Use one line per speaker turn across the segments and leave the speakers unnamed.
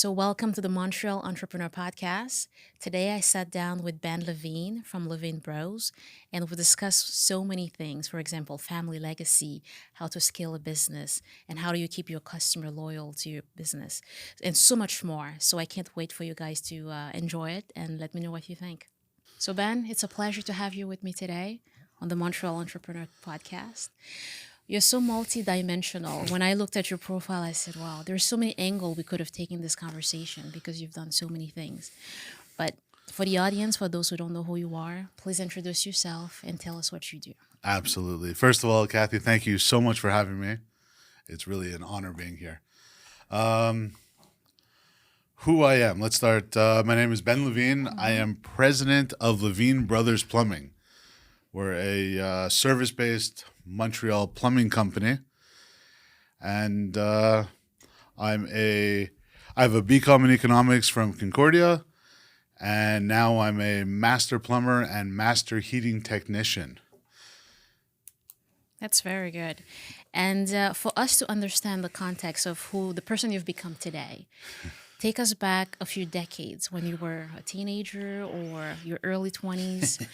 So, welcome to the Montreal Entrepreneur Podcast. Today, I sat down with Ben Levine from Levine Bros, and we discussed so many things. For example, family legacy, how to scale a business, and how do you keep your customer loyal to your business, and so much more. So, I can't wait for you guys to enjoy it and let me know what you think. So, Ben, it's a pleasure to have you with me today on the Montreal Entrepreneur Podcast. You're so multidimensional. When I looked at your profile, I said, wow, there's so many angles we could have taken this conversation because you've done so many things. But for the audience, for those who don't know who you are, please introduce yourself and tell us what you do.
Absolutely. First of all, Cathy, thank you so much for having me. It's really an honor being here. Um, who I am. Let's start. My name is Ben Levine. I am president of Levine Brothers Plumbing. We're a service-based Montreal plumbing company, and I have a BCom in economics from Concordia, and now I'm a master plumber and master heating technician.
That's very good. And for us to understand the context of who the person you've become today, take us back a few decades when you were a teenager or your early 20s.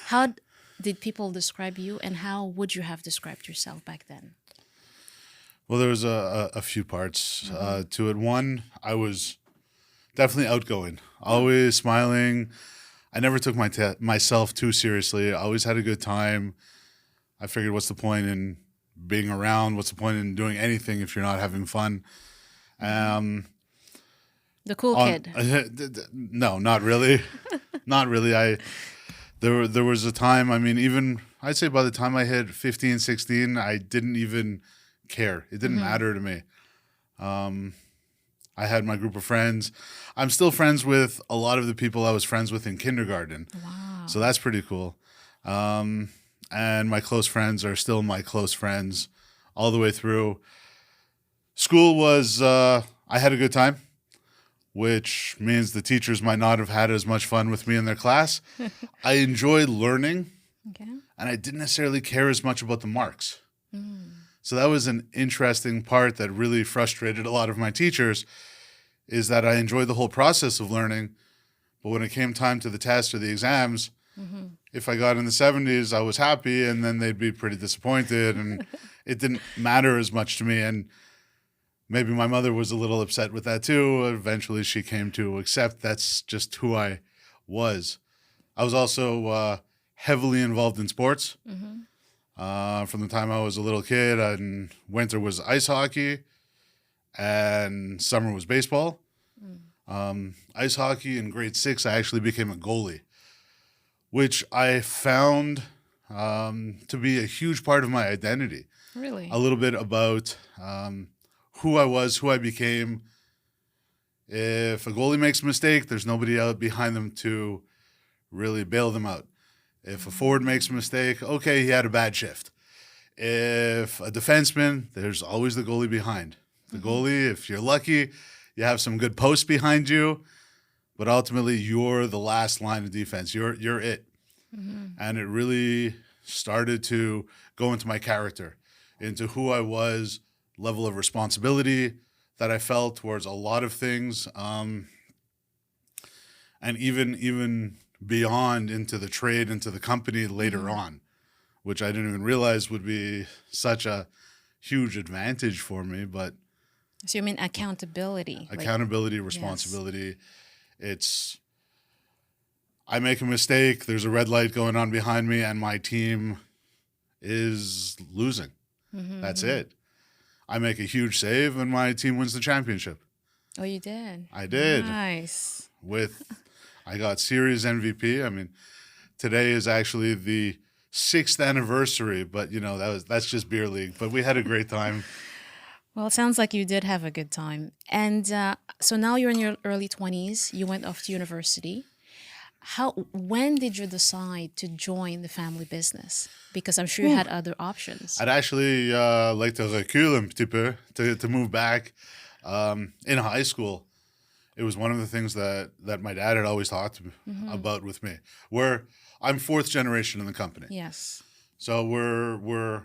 How did people describe you, and how would you have described yourself back then?
Well, there was a few parts to it. One, I was definitely outgoing, always smiling. I never took myself too seriously. I always had a good time. I figured, what's the point in being around? What's the point in doing anything if you're not having fun? Um,
The cool kid.
no, not really. Not really. There was a time, I mean, even I'd say by the time I hit 15, 16, I didn't even care. It didn't matter to me. I had my group of friends. I'm still friends with a lot of the people I was friends with in kindergarten.
Wow.
So that's pretty cool. And my close friends are still my close friends all the way through. School was, I had a good time, which means the teachers might not have had as much fun with me in their class. I enjoyed learning,
Okay.
and I didn't necessarily care as much about the marks. So that was an interesting part that really frustrated a lot of my teachers, is that I enjoyed the whole process of learning, but when it came time to the test or the exams, if I got in the 70s, I was happy, and then they'd be pretty disappointed, and it didn't matter as much to me. And maybe my mother was a little upset with that too. Eventually, she came to accept that's just who I was. I was also heavily involved in sports. From the time I was a little kid, and winter was ice hockey, and summer was baseball. Ice hockey in grade 6, I actually became a goalie, which I found to be a huge part of my identity.
Really?
A little bit about who I was, who I became. If a goalie makes a mistake, there's nobody out behind them to really bail them out. If a forward makes a mistake, okay, he had a bad shift. If a defenseman, there's always the goalie behind. The goalie, if you're lucky, you have some good posts behind you, but ultimately you're the last line of defense. You're it. And it really started to go into my character, into who I was, level of responsibility that I felt towards a lot of things, and even beyond into the trade, into the company later on, which I didn't even realize would be such a huge advantage for me. But
So you mean accountability?
accountability, responsibility, it's, I make a mistake, there's a red light going on behind me, and my team is losing. That's it. I make a huge save, and my team wins the championship.
Oh, you did?
I did.
Nice.
I got series MVP. I mean, today is actually the 6th anniversary, but that's just beer league. But we had a great time.
Well, it sounds like you did have a good time. And so now you're in your early 20s. You went off to university. When did you decide to join the family business? Because I'm sure you had other options.
I'd actually like to recule un petit peu, to move back. In high school, it was one of the things that my dad had always talked about with me. Where I'm 4th generation in the company.
Yes.
So we're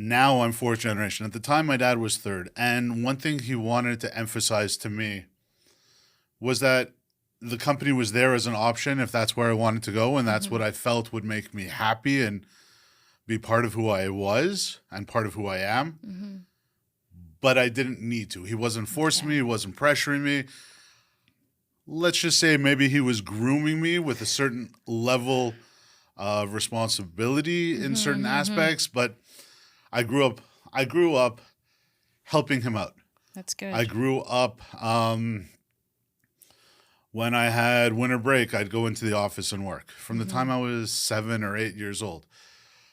now I'm fourth generation. At the time, my dad was third. And one thing he wanted to emphasize to me was that the company was there as an option if that's where I wanted to go. And that's what I felt would make me happy and be part of who I was and part of who I am. But I didn't need to. He wasn't forcing me. He wasn't pressuring me. Let's just say maybe he was grooming me with a certain level of responsibility in certain aspects. But I grew up helping him out.
That's good.
I grew up when I had winter break, I'd go into the office and work from the time I was 7 or 8 years old.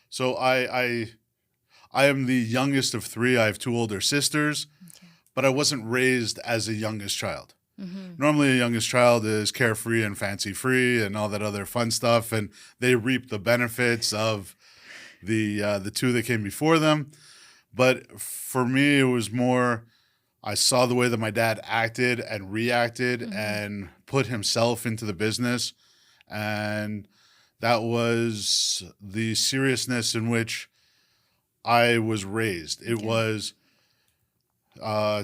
So I am the youngest of three. I have two older sisters, but I wasn't raised as a youngest child. Normally, a youngest child is carefree and fancy-free and all that other fun stuff, and they reap the benefits of the two that came before them. But for me, it was more, I saw the way that my dad acted and reacted and put himself into the business, and that was the seriousness in which I was raised. It was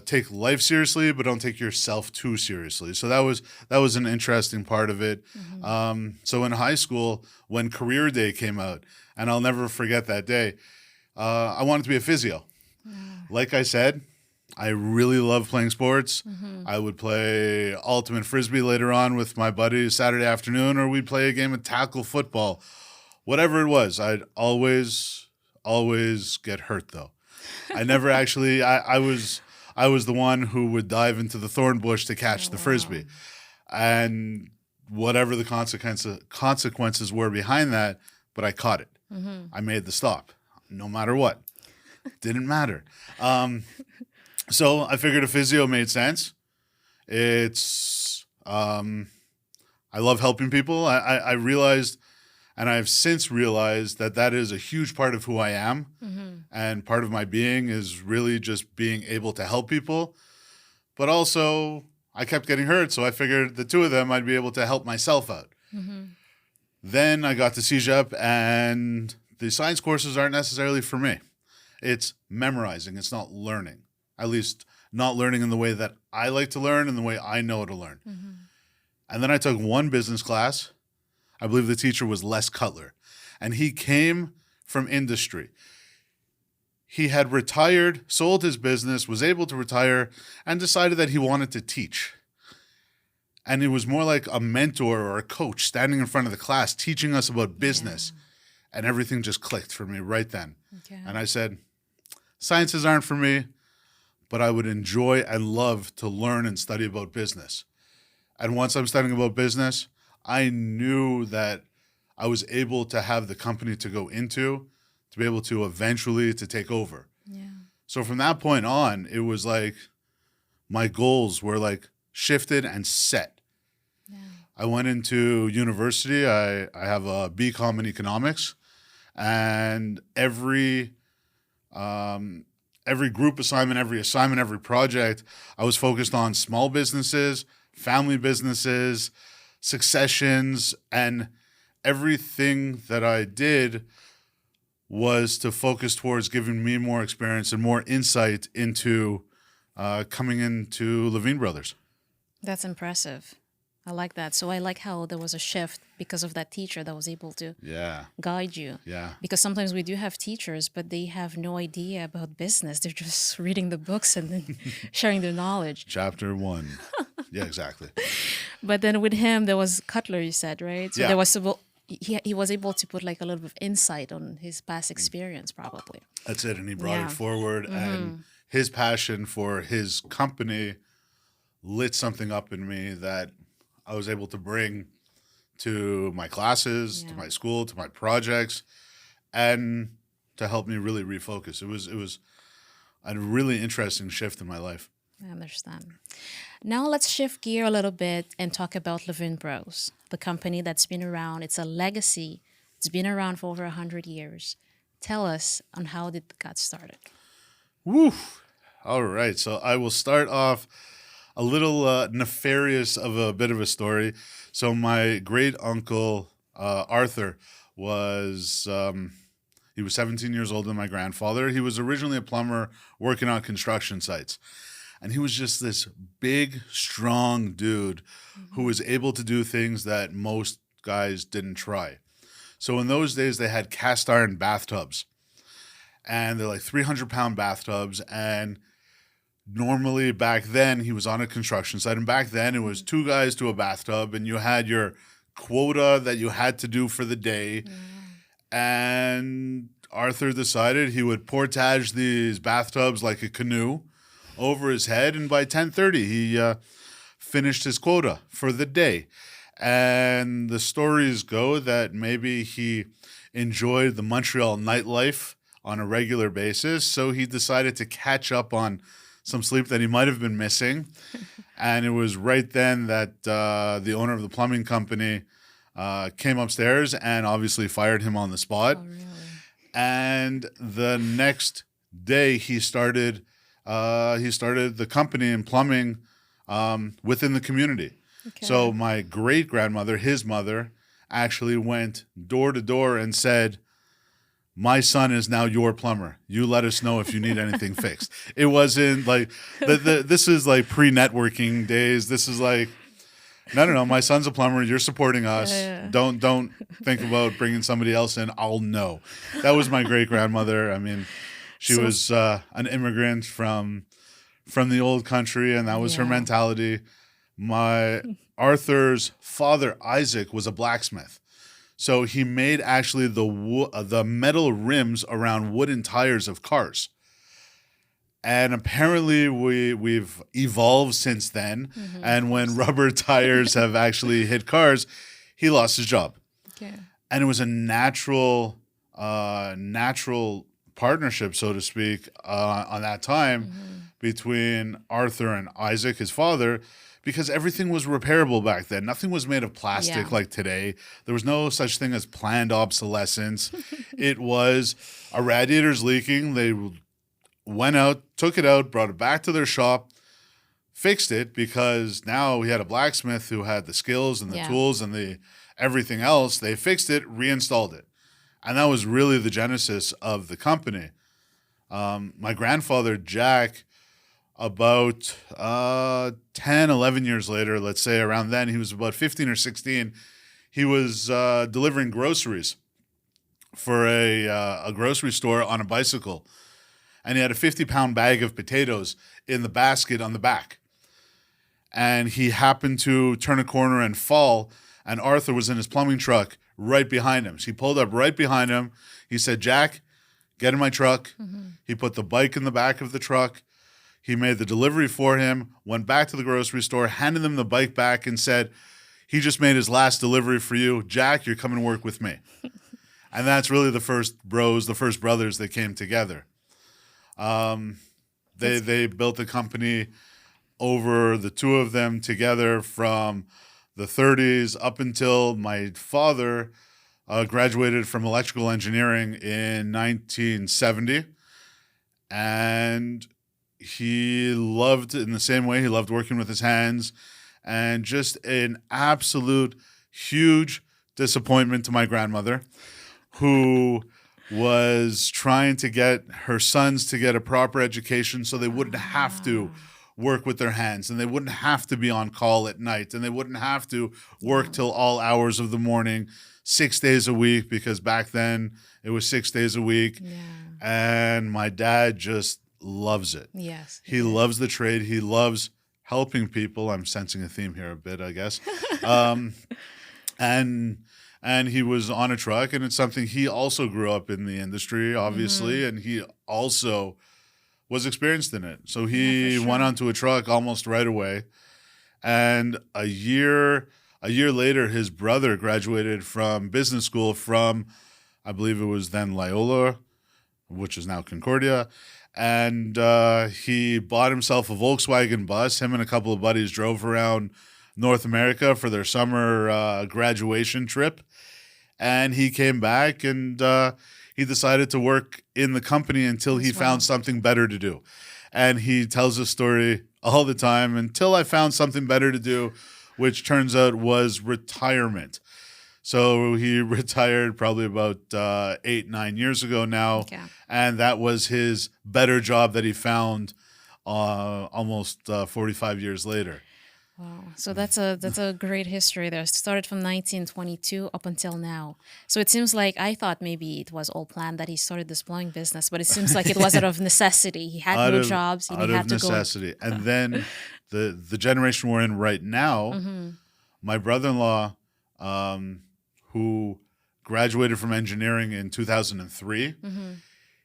take life seriously, but don't take yourself too seriously. So that was an interesting part of it. So in high school, when Career Day came out, and I'll never forget that day, I wanted to be a physio. Like I said, I really love playing sports. I would play ultimate frisbee later on with my buddies Saturday afternoon, or we'd play a game of tackle football. Whatever it was, I'd always get hurt though. I never actually. I was the one who would dive into the thorn bush to catch the frisbee, and whatever the consequences were behind that, but I caught it. I made the stop, no matter what. Didn't matter. So I figured a physio made sense. It's I love helping people. I realized, and I've since realized that is a huge part of who I am. And part of my being is really just being able to help people. But also, I kept getting hurt, so I figured the two of them, I'd be able to help myself out. Then I got to CEGEP, and the science courses aren't necessarily for me. It's memorizing. It's not learning. At least not learning in the way that I like to learn and the way I know to learn. And then I took one business class. I believe the teacher was Les Cutler, and he came from industry. He had retired, sold his business, was able to retire, and decided that he wanted to teach. And it was more like a mentor or a coach standing in front of the class teaching us about business. And everything just clicked for me right then. And I said, sciences aren't for me, but I would enjoy and love to learn and study about business. And once I'm studying about business, I knew that I was able to have the company to go into, to be able to eventually to take over. So from that point on, it was like my goals were like shifted and set. I went into university. I have a BCom in economics, and every group assignment, every project, I was focused on small businesses, family businesses, successions, and everything that I did was to focus towards giving me more experience and more insight into coming into Levine Brothers.
That's impressive. I like that. So I like how there was a shift because of that teacher that was able to guide you. Because sometimes we do have teachers, but they have no idea about business. They're just reading the books and then sharing their knowledge.
Chapter 1. Yeah, exactly.
But then with him, there was Cutler, you said, right? So there was he was able to put like a little bit of insight on his past experience, probably.
That's it. And he brought it forward. And his passion for his company lit something up in me that I was able to bring to my classes, to my school, to my projects, and to help me really refocus. It was a really interesting shift in my life.
I understand. Now let's shift gear a little bit and talk about Levine Bros, the company that's been around. It's a legacy. It's been around for over 100 years. Tell us on how it got started.
Woo! All right. So I will start off a little nefarious of a bit of a story. So my great uncle Arthur was He was 17 years older than my grandfather. He was originally a plumber working on construction sites. And he was just this big, strong dude who was able to do things that most guys didn't try. So in those days, they had cast iron bathtubs. And they're like 300-pound bathtubs. And normally back then, he was on a construction site. And back then, it was 2 guys to a bathtub. And you had your quota that you had to do for the day. And Arthur decided he would portage these bathtubs like a canoe over his head, and by 10:30 he finished his quota for the day. And the stories go that maybe he enjoyed the Montreal nightlife on a regular basis, so he decided to catch up on some sleep that he might have been missing. And it was right then that the owner of the plumbing company came upstairs and obviously fired him on the spot.
Oh, really?
And the next day he started the company in plumbing within the community.
Okay.
So my great grandmother, his mother, actually went door to door and said, "My son is now your plumber. You let us know if you need anything fixed." It wasn't like this is like pre-networking days. This is like, no. My son's a plumber. You're supporting us.
Yeah.
Don't think about bringing somebody else in. I'll know. That was my great grandmother. I mean, she was an immigrant from the old country, and that was her mentality. My Arthur's father, Isaac, was a blacksmith. So he made actually the metal rims around wooden tires of cars. And apparently we've evolved since then. And when rubber tires have actually hit cars, he lost his job.
Okay.
And it was a natural partnership, so to speak, on that time between Arthur and Isaac, his father, because everything was repairable back then. Nothing was made of plastic like today. There was no such thing as planned obsolescence. It was a radiator's leaking. They went out, took it out, brought it back to their shop, fixed it, because now we had a blacksmith who had the skills and the tools and the everything else. They fixed it, reinstalled it. And that was really the genesis of the company. My grandfather, Jack, about 10, 11 years later, let's say around then, he was about 15 or 16. He was delivering groceries for a grocery store on a bicycle. And he had a 50-pound bag of potatoes in the basket on the back. And he happened to turn a corner and fall, and Arthur was in his plumbing truck right behind him. So he pulled up right behind him. He said, "Jack, get in my truck." He put the bike in the back of the truck. He made the delivery for him, went back to the grocery store, handed him the bike back, and said, "He just made his last delivery for you. Jack, you're coming to work with me." And that's really the first brothers that came together. They built a company over the two of them together from the 30s up until my father graduated from electrical engineering in 1970. And he loved, in the same way, he loved working with his hands, and just an absolute huge disappointment to my grandmother, who was trying to get her sons to get a proper education so they wouldn't have to work with their hands, and they wouldn't have to be on call at night, and they wouldn't have to work till all hours of the morning 6 days a week, because back then it was 6 days a week.
Yeah.
And my dad just loves it.
Yes.
He loves the trade. He loves helping people. I'm sensing a theme here a bit, I guess. And he was on a truck, and it's something he also grew up in the industry, obviously, and he also was experienced in it. So he went onto a truck almost right away. And a year later, his brother graduated from business school from, I believe it was then Loyola, which is now Concordia. And he bought himself a Volkswagen bus. Him and a couple of buddies drove around North America for their summer graduation trip. And he came back, and he decided to work in the company until he found something better to do. And he tells a story all the time, until I found something better to do, which turns out was retirement. So he retired probably about 8, 9 years ago now,
Okay.
and that was his better job that he found almost 45 years later.
Wow. So that's a great history there. Started from 1922 up until now. So it seems like I thought maybe it was all planned that he started this plumbing business, but it seems like it was out of necessity. He had
out
no
of
jobs and he
out of
had to go and
necessity. And then the generation we're in right now, my brother-in-law, who graduated from engineering in 2003,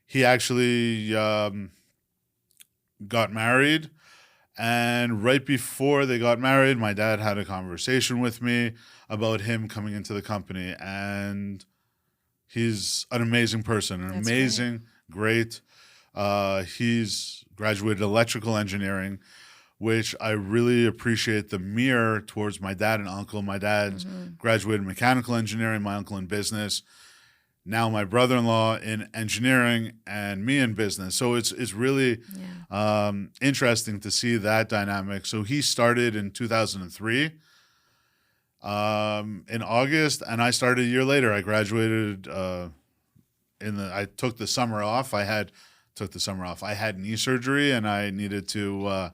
he actually got married. And right before they got married, my dad had a conversation with me about him coming into the company. And he's an amazing person, an
That's great.
amazing, great. He's graduated electrical engineering, which I really appreciate the mirror towards my dad and uncle. My dad's graduated mechanical engineering, my uncle in business. Now my brother-in-law in engineering and me in business. So it's really interesting to see that dynamic. So he started in 2003 in August, and I started a year later. I graduated I took the summer off. Took the summer off. I had knee surgery, and I needed to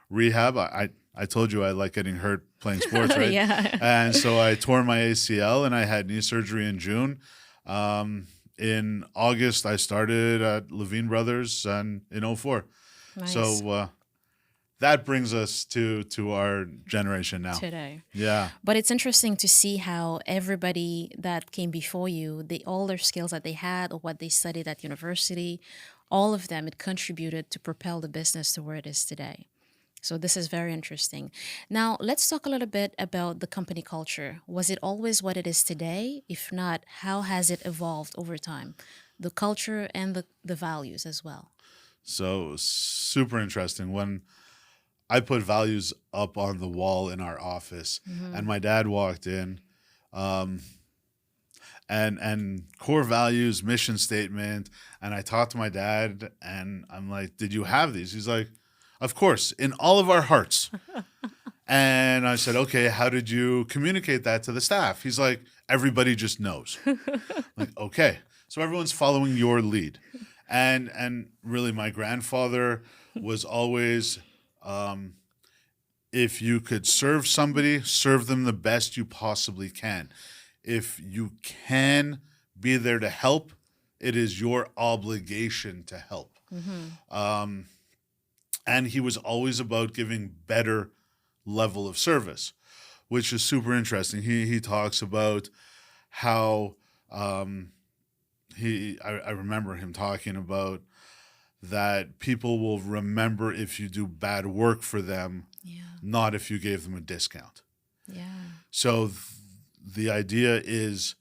rehab. I told you I like getting hurt playing sports, right?
Yeah.
And so I tore my ACL, and I had knee surgery in June. In August, I started at Levine Bros. And in '04.
Nice.
So that brings us to our generation now.
Today.
Yeah.
But it's interesting to see how everybody that came before you, all their skills that they had or what they studied at university, all of them, it contributed to propel the business to where it is today. So this is very interesting. Now, let's talk a little bit about the company culture. Was it always what it is today? If not, how has it evolved over time? The culture and the values as well.
So super interesting. When I put values up on the wall in our office, and my dad walked in, and core values, mission statement, and I talked to my dad, and I'm like, "Did you have these?" He's like, "Of course, in all of our hearts." And I said, "Okay, how did you communicate that to the staff?" He's like, "Everybody just knows." Like, okay, so everyone's following your lead, and really, my grandfather was always, if you could serve somebody, serve them the best you possibly can. If you can be there to help, it is your obligation to help. And he was always about giving better level of service, which is super interesting. He talks about how I remember him talking about that people will remember if you do bad work for them, not if you gave them a discount.
Yeah.
So the idea is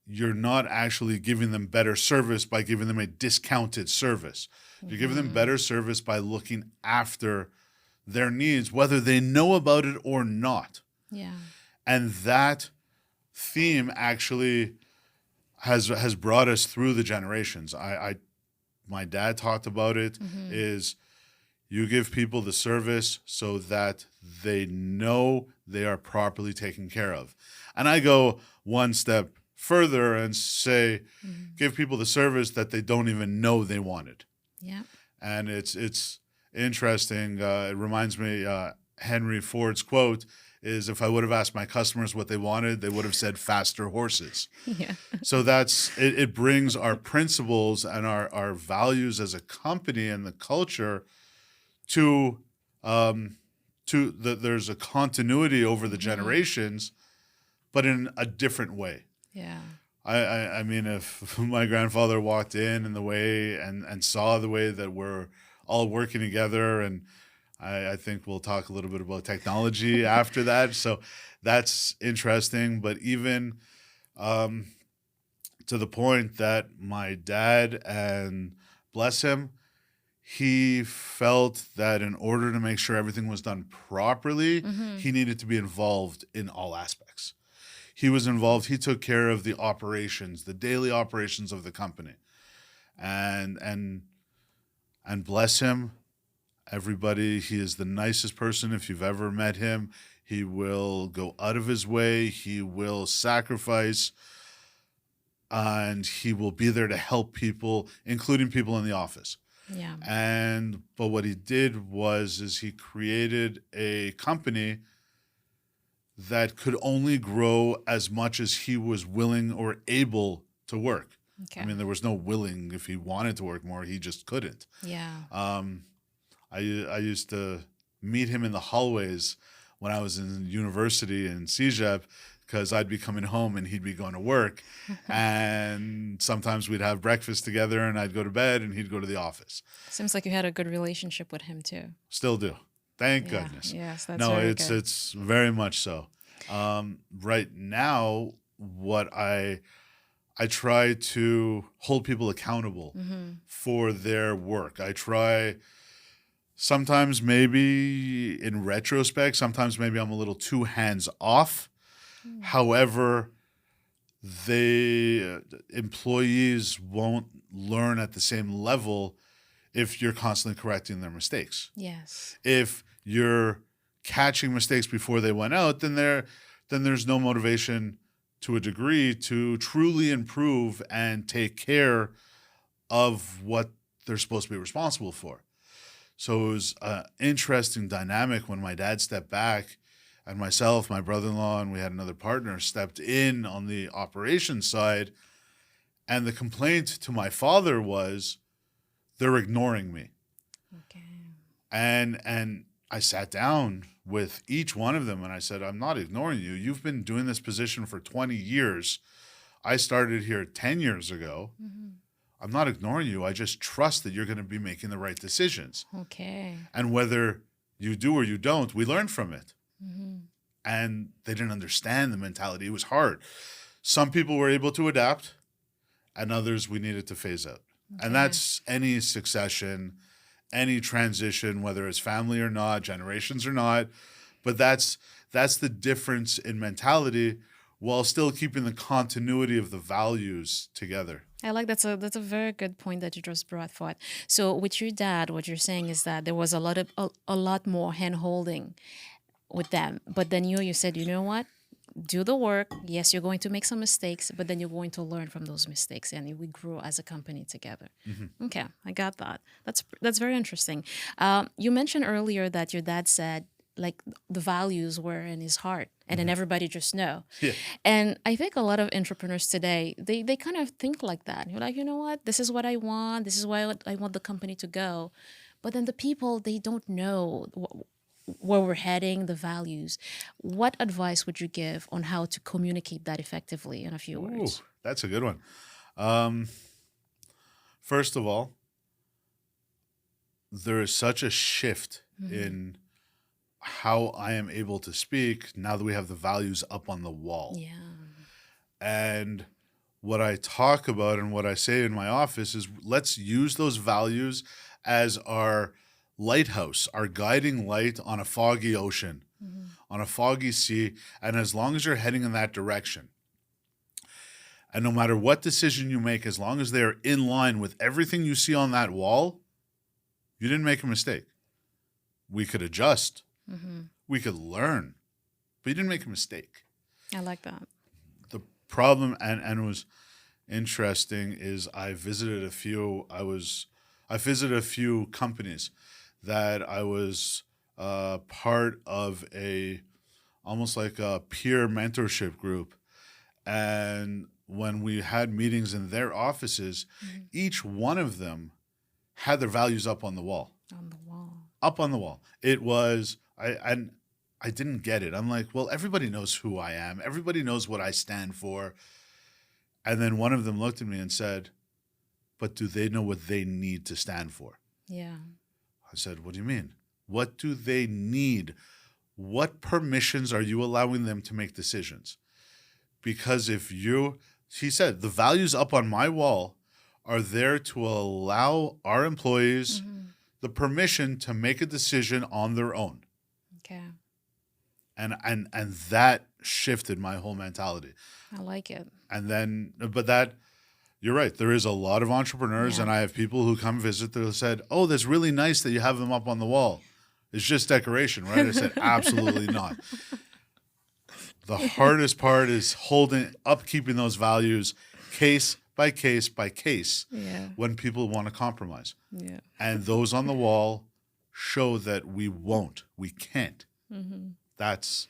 you're not actually giving them better service by giving them a discounted service. You're giving them better service by looking after their needs, whether they know about it or not.
Yeah.
And that theme actually has brought us through the generations. My dad talked about it, is you give people the service so that they know they are properly taken care of. And I go one step further and say, give people the service that they don't even know they wanted.
Yeah.
And it's interesting. It reminds me, Henry Ford's quote is, if I would have asked my customers what they wanted, they would have said faster horses.
Yeah.
So it brings our principles and our values as a company and the culture to there's a continuity over the generations, but in a different way.
Yeah.
I mean, if my grandfather walked in the way and saw the way that we're all working together, and I think we'll talk a little bit about technology after that. So that's interesting. But even to the point that my dad, and bless him, he felt that in order to make sure everything was done properly, he needed to be involved in all aspects. He was involved. He took care of the operations, the daily operations of the company. And bless him, everybody, he is the nicest person if you've ever met him. He will go out of his way. He will sacrifice, and he will be there to help people, including people in the office.
Yeah.
But what he did is he created a company that could only grow as much as he was willing or able to work.
Okay.
I mean, there was no willing. If he wanted to work more, he just couldn't.
Yeah.
I used to meet him in the hallways when I was in university in CEGEP, because I'd be coming home and he'd be going to work. And sometimes we'd have breakfast together and I'd go to bed and he'd go to the office.
Seems like you had a good relationship with him too.
Still do. Thank
Yeah.
goodness.
Yes, that's
No,
very good.
it's very much so. Right now, what I try to hold people accountable for their work. I try, sometimes maybe in retrospect, sometimes maybe I'm a little too hands off. However, employees won't learn at the same level if you're constantly correcting their mistakes.
Yes.
If you're catching mistakes before they went out, then there's no motivation to a degree to truly improve and take care of what they're supposed to be responsible for. So it was an interesting dynamic when my dad stepped back and myself, my brother-in-law, and we had another partner stepped in on the operations side. And the complaint to my father was, they're ignoring me.
Okay.
And I sat down with each one of them and I said, I'm not ignoring you. You've been doing this position for 20 years. I started here 10 years ago. I'm not ignoring you. I just trust that you're going to be making the right decisions.
Okay.
And whether you do or you don't, we learn from it. And they didn't understand the mentality. It was hard. Some people were able to adapt and others we needed to phase out.
Okay.
And that's any succession, any transition, whether it's family or not, generations or not. But that's the difference in mentality while still keeping the continuity of the values together.
I like that's a very good point that you just brought forth. So with your dad, what you're saying is that there was a lot more hand holding with them. But then you said, you know what? Do the work. Yes, you're going to make some mistakes, but then you're going to learn from those mistakes, and we grow as a company together. Okay, I got that. That's very interesting. You mentioned earlier that your dad said like the values were in his heart, and then everybody just know.
Yeah.
And I think a lot of entrepreneurs today they kind of think like that. You're like, you know what? This is what I want. This is why I want the company to go. But then the people, they don't know where we're heading, the values. What advice would you give on how to communicate that effectively in a few words?
Ooh, that's a good one. First of all, there is such a shift in how I am able to speak now that we have the values up on the wall.
Yeah.
And what I talk about and what I say in my office is, let's use those values as our lighthouse, our guiding light on a foggy ocean, on a foggy sea. And as long as you're heading in that direction, and no matter what decision you make, as long as they're in line with everything you see on that wall, you didn't make a mistake. We could adjust. We could learn, but you didn't make a mistake.
I like that.
The problem, and it was interesting, is I visited a few companies that I was part of, almost like a peer mentorship group. And when we had meetings in their offices, each one of them had their values up on the wall.
On the wall.
Up on the wall. It was, I didn't get it. I'm like, well, everybody knows who I am. Everybody knows what I stand for. And then one of them looked at me and said, but do they know what they need to stand for?
Yeah.
I said, what do you mean? What do they need? What permissions are you allowing them to make decisions? Because he said, the values up on my wall are there to allow our employees the permission to make a decision on their own.
Okay.
And that shifted my whole mentality.
I like it.
And then, you're right. There is a lot of entrepreneurs, and I have people who come visit that have said, oh, that's really nice that you have them up on the wall. It's just decoration, right? I said, absolutely not. The hardest part is keeping those values case by case by case
Yeah.
when people want to compromise.
Yeah.
And those on the wall show that we won't, we can't. That's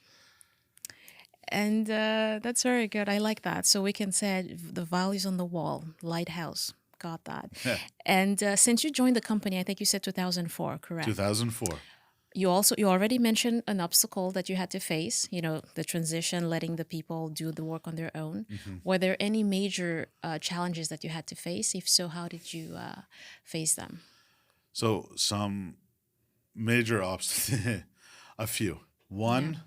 And that's very good. I like that. So we can say the values on the wall, lighthouse. Got that. And since you joined the company, I think you said 2004, correct?
2004.
You already mentioned an obstacle that you had to face, the transition, letting the people do the work on their own. Were there any major challenges that you had to face? If so, how did you face them?
So some major obstacles, a few. One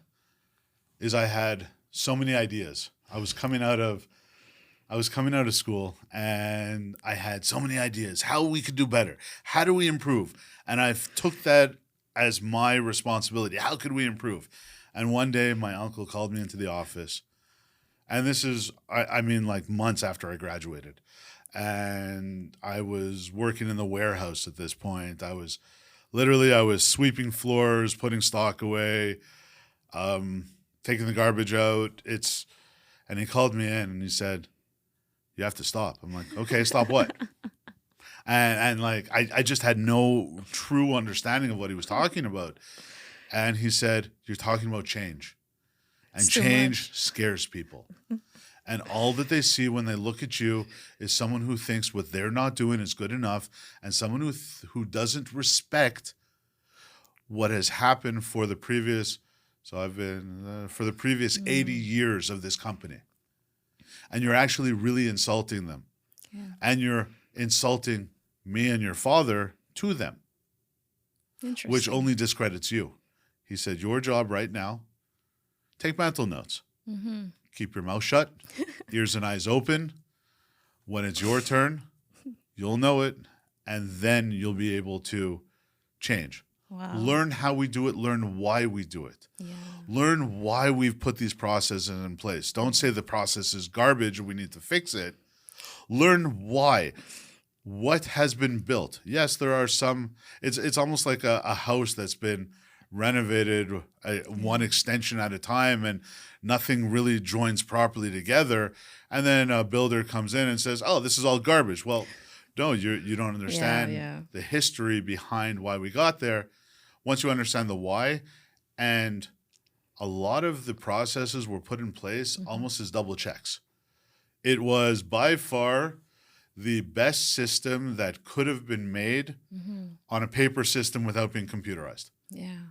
is I had so many ideas. I was coming out of school and I had so many ideas how we could do better. How do we improve? And I took that as my responsibility. How could we improve? And one day my uncle called me into the office. And this is, I mean, like months after I graduated. And I was working in the warehouse at this point. I was sweeping floors, putting stock away, taking the garbage out. And he called me in and he said, "You have to stop." I'm like, "Okay, stop what?" And like, I just had no true understanding of what he was talking about. And he said, "You're talking about change. And
It's too
change
much.
scares people. And all that they see when they look at you is someone who thinks what they're not doing is good enough, and someone who doesn't respect what has happened for the previous." So I've been for the previous 80 years of this company. And you're actually really insulting them.
Yeah.
And you're insulting me and your father to them,
Interesting.
which only discredits you. He said, "Your job right now, take mental notes. Keep your mouth shut, ears and eyes open. When it's your turn, you'll know it, and then you'll be able to change.
Wow.
Learn how we do it. Learn why we do it.
Yeah.
Learn why we've put these processes in place. Don't say the process is garbage and we need to fix it. Learn why. What has been built? Yes, there are some. It's almost like a house that's been renovated one extension at a time, and nothing really joins properly together. And then a builder comes in and says, "Oh, this is all garbage." Well, no, you don't understand
Yeah.
the history behind why we got there. Once you understand the why, and a lot of the processes were put in place almost as double checks. It was by far the best system that could have been made on a paper system without being computerized.
Yeah.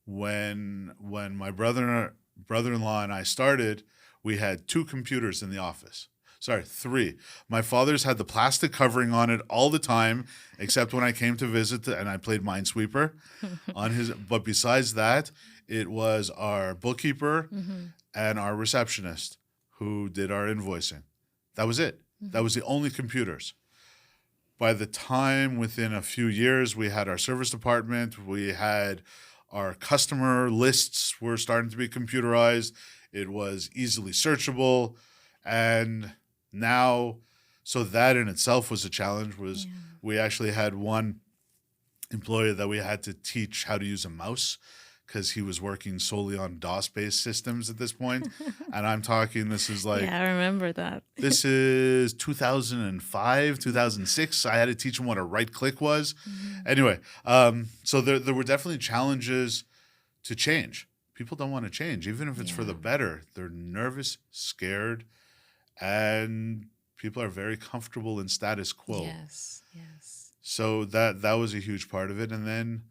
When my brother-in-law and I started, we had 2 computers in the office. Sorry, 3. My father's had the plastic covering on it all the time, except when I came to visit and I played Minesweeper on his. But besides that, it was our bookkeeper and our receptionist who did our invoicing. That was it. That was the only computers. By the time, within a few years, we had our service department, we had our customer lists were starting to be computerized. It was easily searchable. And now, so that in itself was a challenge. We actually had one employee that we had to teach how to use a mouse because he was working solely on DOS-based systems at this point. And I'm talking, this is like,
Yeah, I remember that.
this is 2005, 2006. I had to teach him what a right click was. Anyway, so there were definitely challenges to change. People don't want to change, even if it's for the better. They're nervous, scared, and people are very comfortable in status quo.
Yes.
So that was a huge part of it. And then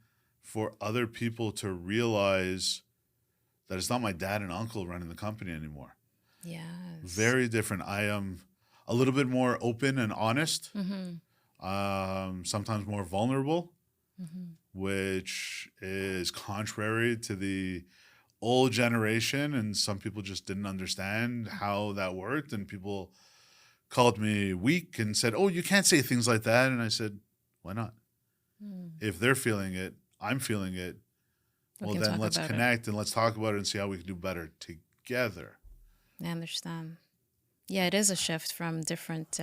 for other people to realize that it's not my dad and uncle running the company anymore.
Yes.
Very different. I am a little bit more open and honest, sometimes more vulnerable, which is contrary to the old generation. And some people just didn't understand how that worked. And people called me weak and said, "Oh, you can't say things like that." And I said, "Why not? If they're feeling it, I'm feeling it.
We
Well,
can
then
talk
let's
about it.
connect and let's talk about it and see how we can do better together."
I understand. Yeah, it is a shift from different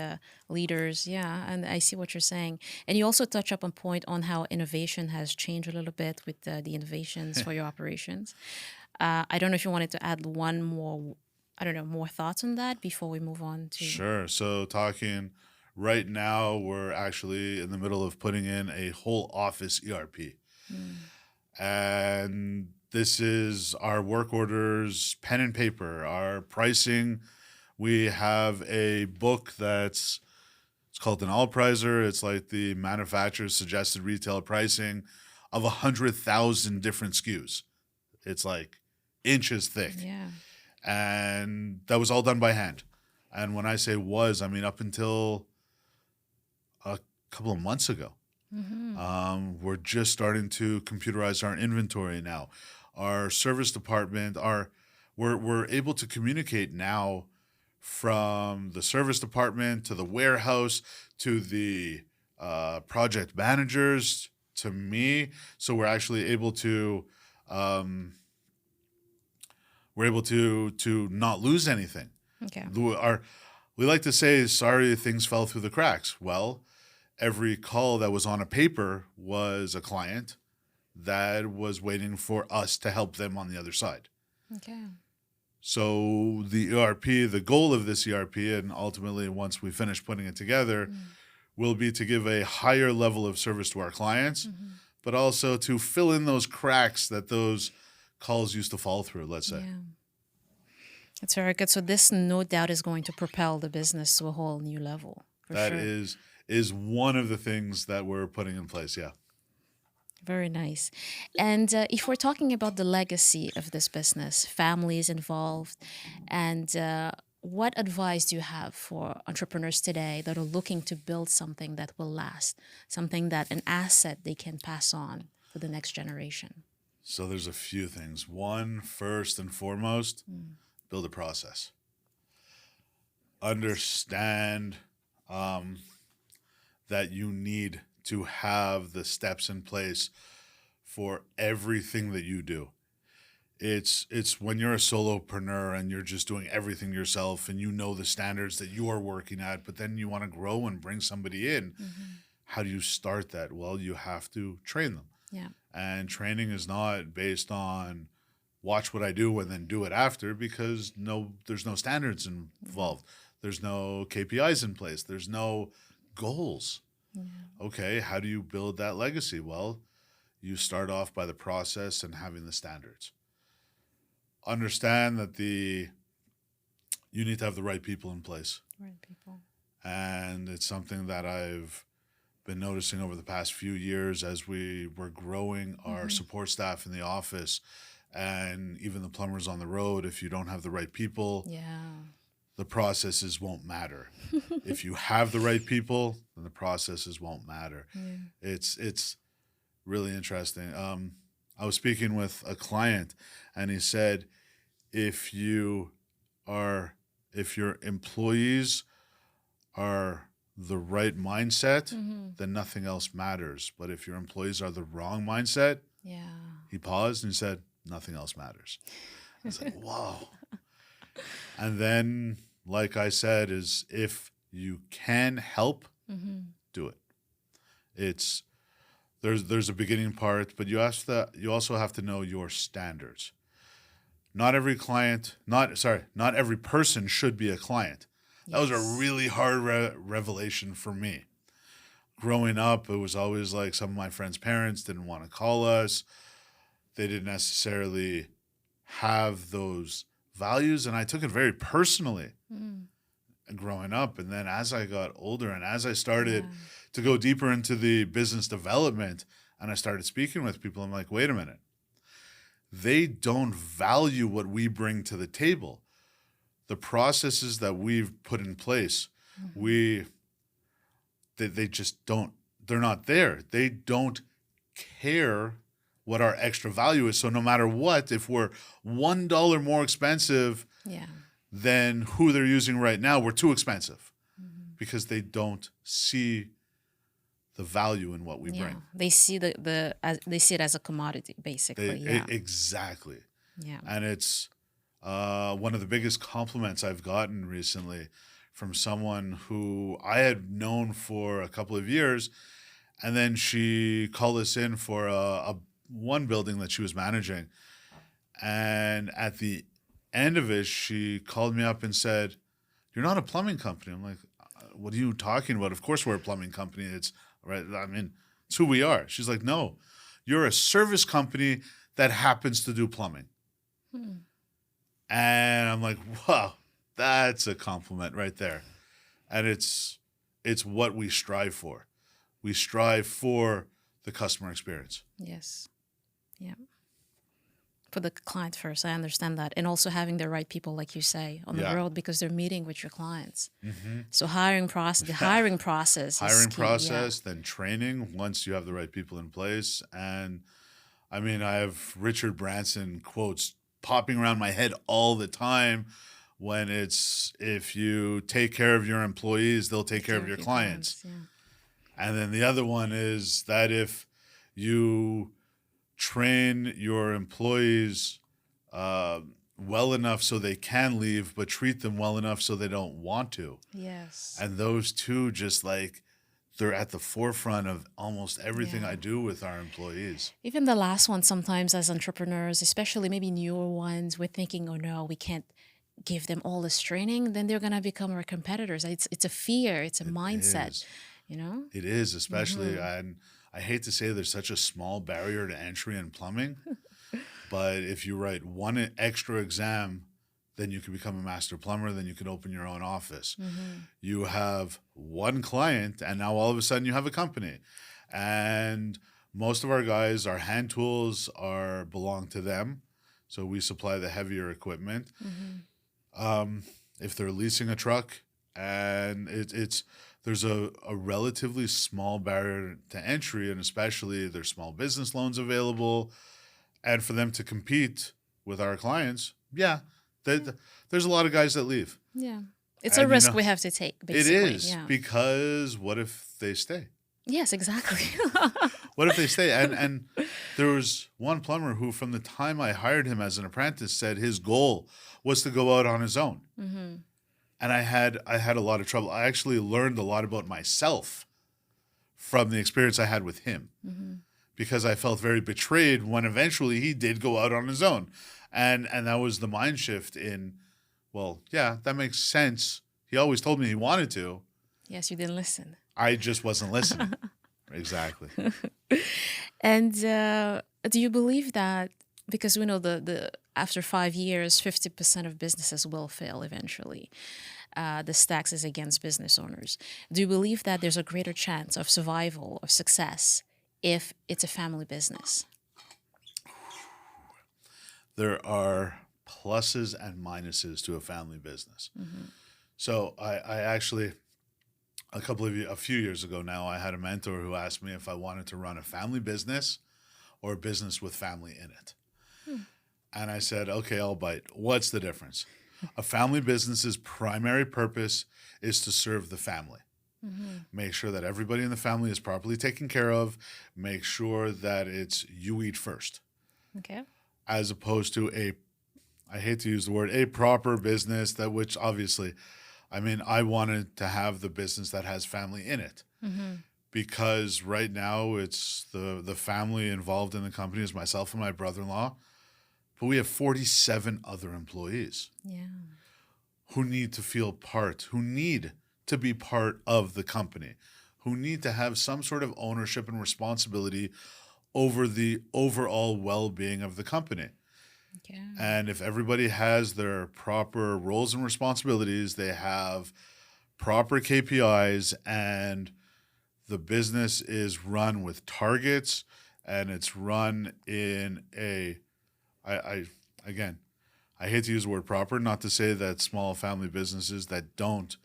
leaders. Yeah, and I see what you're saying. And you also touch up on point on how innovation has changed a little bit with the innovations for your operations. I don't know if you wanted to add one more, I don't know, more thoughts on that before we move on to.
Sure. So talking right now, we're actually in the middle of putting in a whole office ERP.
Mm.
And this is our work orders, pen and paper, our pricing. We have a book it's called an all pricer. It's like the manufacturer's suggested retail pricing of 100,000 different SKUs. It's like inches thick.
Yeah.
And that was all done by hand. And when I say was, I mean up until a couple of months ago. We're just starting to computerize our inventory now. Our service department, we're able to communicate now from the service department to the warehouse to the project managers to me. So we're actually able to not lose anything.
Okay.
We like to say sorry things fell through the cracks. Well, every call that was on a paper was a client that was waiting for us to help them on the other side.
Okay.
So the ERP, the goal of this ERP, and ultimately once we finish putting it together, will be to give a higher level of service to our clients, but also to fill in those cracks that those calls used to fall through, let's say.
Yeah. That's very good. So this, no doubt, is going to propel the business to a whole new level. For
That
sure.
is one of the things that we're putting in place, yeah.
Very nice. And if we're talking about the legacy of this business, families involved, and what advice do you have for entrepreneurs today that are looking to build something that will last, something that an asset they can pass on for the next generation?
So there's a few things. One, first and foremost, build a process. Understand that you need to have the steps in place for everything that you do. It's when you're a solopreneur and you're just doing everything yourself and you know the standards that you are working at, but then you want to grow and bring somebody in. How do you start that? Well, you have to train them.
Yeah.
And training is not based on watch what I do and then do it after, because there's no standards involved. There's no KPIs in place. There's no goals. Okay, how do you build that legacy? Well, you start off by the process and having the standards. Understand that you need to have the right people in place.
Right, people.
And it's something that I've been noticing over the past few years as we were growing our support staff in the office and even the plumbers on the road. If you don't have the right people, the processes won't matter. If you have the right people, then the processes won't matter. It's really interesting. I was speaking with a client and he said, if your employees are the right mindset, then nothing else matters. But if your employees are the wrong mindset, he paused and he said, nothing else matters. I was like, whoa. And then, like I said, is if you can help, do it. There's a beginning part, but you also have to know your standards. Not every person should be a client. That was a really hard revelation for me. Growing up, it was always like some of my friends' parents didn't want to call us. They didn't necessarily have those values, and I took it very personally growing up. And then as I got older and as I started to go deeper into the business development and I started speaking with people, I'm like, wait a minute. They don't value what we bring to the table. The processes that we've put in place, they just don't, they're not there. They don't care what our extra value is. So no matter what, if we're $1 more expensive than who they're using right now, we're too expensive because they don't see the value in what we bring.
They see they see it as a commodity, basically.
Exactly.
Yeah.
And it's one of the biggest compliments I've gotten recently from someone who I had known for a couple of years, and then she called us in for one building that she was managing, And at the end of it, she called me up and said, "You're not a plumbing company." I'm like, "What are you talking about? Of course we're a plumbing company. It's right. I mean, it's who we are." She's like, "No, you're a service company that happens to do plumbing."
Hmm.
And I'm like, "Wow, that's a compliment right there." And it's what we strive for. We strive for the customer experience.
Yes. Yeah. Put the client first. I understand that. And also having the right people, like you say, on the
Yeah.
road because they're meeting with your clients.
Mm-hmm.
So the hiring process is
Hiring
key. Yeah.
process, then training once you have the right people in place. And I mean, I have Richard Branson quotes popping around my head all the time when it's if you take care of your employees, they'll take care of your clients.
Yeah.
And then the other one is that if you train your employees well enough so they can leave, but treat them well enough so they don't want to.
Yes.
And those two just like they're at the forefront of almost everything
Yeah.
I do with our employees.
Even the last one, sometimes as entrepreneurs, especially maybe newer ones, we're thinking, oh no, we can't give them all this training. Then they're going to become our competitors. It's a fear, it's a mindset,
Is.
you know?
It is, especially, and I hate to say there's such a small barrier to entry in plumbing, but if you write one extra exam, then you can become a master plumber, then you can open your own office. You have one client, and now all of a sudden you have a company. And most of our guys, our hand tools belong to them. So we supply the heavier equipment. If they're leasing a truck, and there's a relatively small barrier to entry, and especially there's small business loans available. And for them to compete with our clients, yeah, there's a lot of guys that leave.
Yeah. It's
And,
a risk we have to take, basically.
It is,
Yeah.
because what if they stay?
Yes, exactly.
What if they stay? And there was one plumber who, from the time I hired him as an apprentice, said his goal was to go out on his own. And I had a lot of trouble. I actually learned a lot about myself from the experience I had with him, because I felt very betrayed when eventually he did go out on his own. And that was the mind shift in, well, yeah, that makes sense. He always told me he wanted to.
Yes, you didn't listen.
I just wasn't listening. Exactly.
And do you believe that, because we know the after 5 years, 50% of businesses will fail eventually. The stacks is against business owners. Do you believe that there's a greater chance of survival, of success, if it's a family business?
There are pluses and minuses to a family business. So I actually, a few years ago now, I had a mentor who asked me if I wanted to run a family business or a business with family in it. And I said, okay, I'll bite. What's the difference? A family business's primary purpose is to serve the family. Make sure that everybody in the family is properly taken care of. Make sure that it's you eat first.
Okay.
As opposed to I hate to use the word, a proper business, that which obviously, I mean, I wanted to have the business that has family in it. Because right now it's the family involved in the company is myself and my brother-in-law, but we have 47 other employees who need to feel who need to be part of the company, who need to have some sort of ownership and responsibility over the overall well-being of the company.
Okay.
And if everybody has their proper roles and responsibilities, they have proper KPIs, and the business is run with targets, and it's run in again, I hate to use the word proper, not to say that small family businesses that don't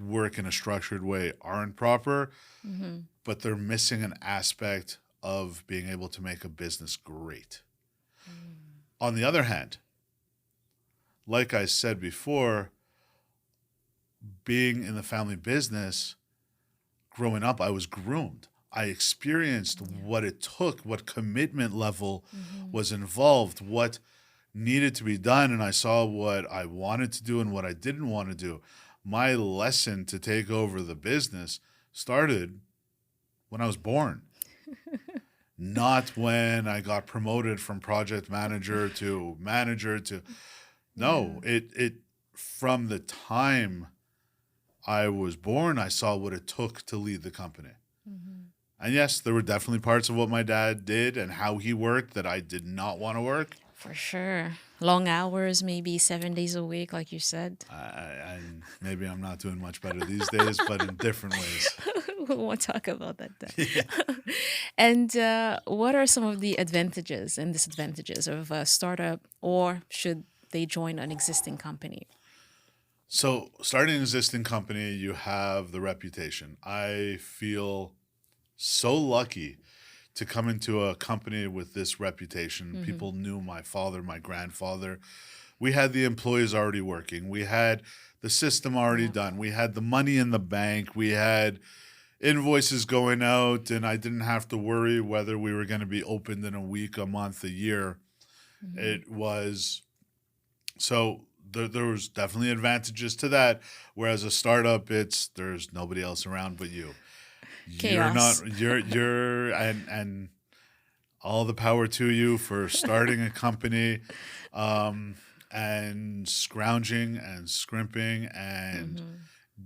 work in a structured way aren't proper, but they're missing an aspect of being able to make a business great. On the other hand, like I said before, being in the family business, growing up, I was groomed. I experienced what it took, what commitment level was involved, what needed to be done, and I saw what I wanted to do and what I didn't want to do. My lesson to take over the business started when I was born. not when I got promoted from project manager to manager to
Yeah.
no, it from the time I was born, I saw what it took to lead the company.
Hmm.
And yes, there were definitely parts of what my dad did and how he worked that I did not want to work.
For sure. Long hours, maybe 7 days a week, like you said.
And maybe I'm not doing much better these days, but in different ways.
We won't talk about that then. And what are some of the advantages and disadvantages of a startup, or should they join an existing company?
So, starting an existing company, you have the reputation. I feel so lucky to come into a company with this reputation.
Hmm.
People knew my father, my grandfather. We had the employees already working. We had the system already
Yeah.
done. We had the money in the bank. We had invoices going out, and I didn't have to worry whether we were going to be opened in a week, a month, a year.
Hmm.
It was so there was definitely advantages to that. Whereas a startup, there's nobody else around but you. You're not
Chaos.
you're and all the power to you for starting a company, um, and scrounging and scrimping and
Hmm.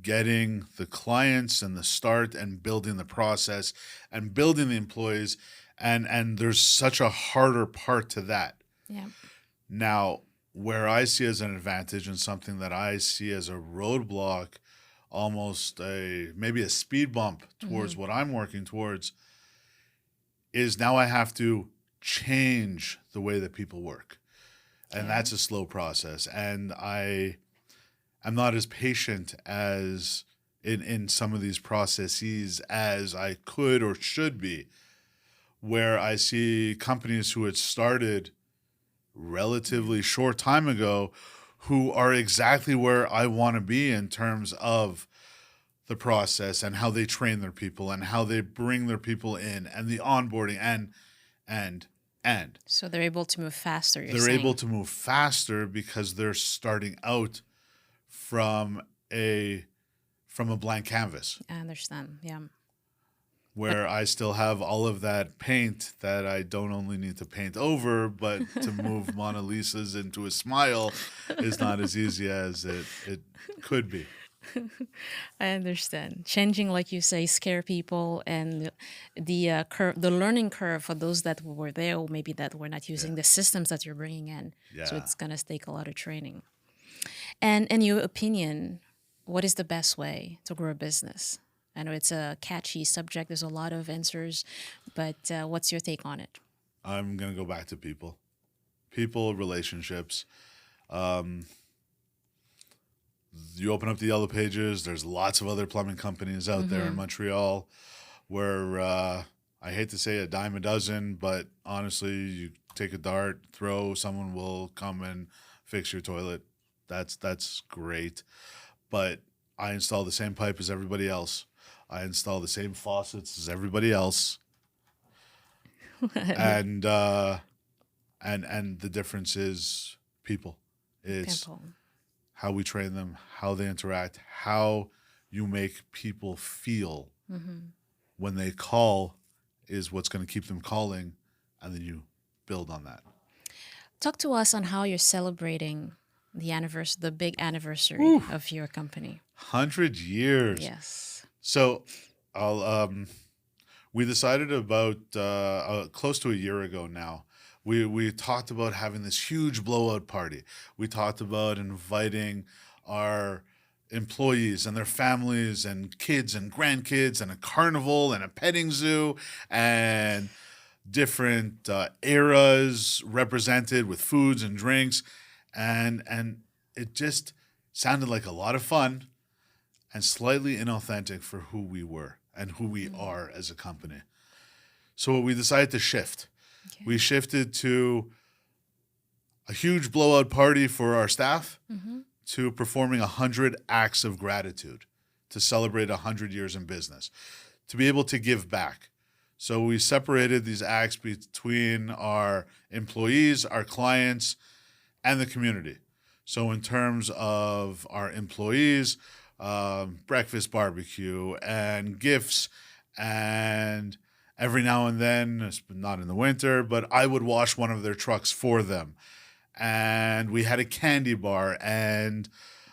getting the clients and the start and building the process and building the employees, and there's such a harder part to that.
Yeah.
Now, where I see as an advantage and something that I see as a roadblock, almost a maybe a speed bump towards
Hmm.
what I'm working towards, is now I have to change the way that people work. And
Yeah.
that's a slow process. And I'm not as patient as in some of these processes as I could or should be, where I see companies who had started
Yeah.
relatively short time ago who are exactly where I want to be in terms of the process and how they train their people and how they bring their people in and the onboarding and and
So they're able to move faster, you're
they're able
saying.
to move faster because they're starting out from a from a blank canvas
I understand. Yeah. But
where I still have all of that paint that I don't only need to paint over, but to move Mona Lisa's into a smile is not as easy as it could be.
I understand. Changing, like you say, scare people, and the learning curve for those that were there, or maybe that were not
Yeah.
using the systems that you're bringing in. So
Yeah.
it's gonna take a lot of training. And in your opinion, what is the best way to grow a business? I know it's a catchy subject. There's a lot of answers, but what's your take on it?
I'm going to go back to people. People, relationships. Um, you open up the yellow pages, there's lots of other plumbing companies out there in
Mm-hmm.
Montreal where I hate to say a dime a dozen, but honestly, you take a dart, throw, someone will come and fix your toilet. That's great. But I install the same pipe as everybody else. I install the same faucets as everybody else. And and the difference is people. It's
Pimple.
how we train them, how they interact, how you make people feel
Mm-hmm.
when they call is what's going to keep them calling, and then you build on that.
Talk to us on how you're celebrating the big anniversary
Woo,
of your company.
100 years.
Yes.
So I'll we decided about close to a year ago now. We talked about having this huge blowout party. We talked about inviting our employees and their families and kids and grandkids and a carnival and a petting zoo and different eras represented with foods and drinks, and it just sounded like a lot of fun and slightly inauthentic for who we were and who we
Mm.
are as a company. So we decided to shift. We
Okay.
shifted to a huge blowout party for our staff
Mm-hmm.
to performing 100 acts of gratitude to celebrate 100 years in business, to be able to give back. So we separated these acts between our employees, our clients, and the community. So in terms of our employees, breakfast barbecue and gifts and every now and then, not in the winter, but I would wash one of their trucks for them. And we had a candy bar, and